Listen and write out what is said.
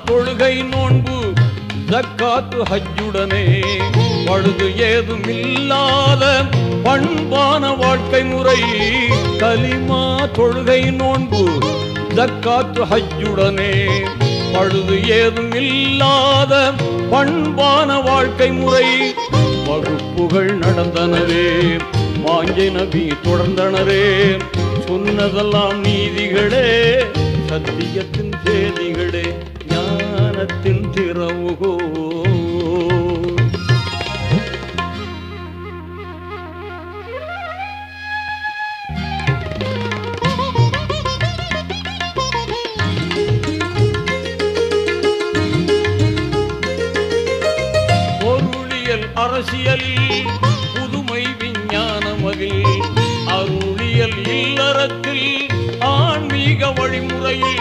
தொழுகை நோன்பு ஜக்காத்து ஹஜ்ஜுடனே பழுது ஏதும் இல்லாத பண்பான வாழ்க்கை முறை கலிமா தொழுகை நோன்பு ஜக்காத்து ஹஜ்ஜுடனே பழுது ஏதும் இல்லாத பண்பான வாழ்க்கை முறை வகுப்புகள் நடந்தனரே வாஞ்சை நபி தொடர்ந்தனரே சொன்னதெல்லாம் நீதிகளே சத்தியத்தின் செய்திகளே ஞானத்தின் திறவுகோ அரசியலில் புதுமை விஞ்ஞானமதில் அருளியல் இல்லறத்தில் ஆன்மீக வழிமுறையில்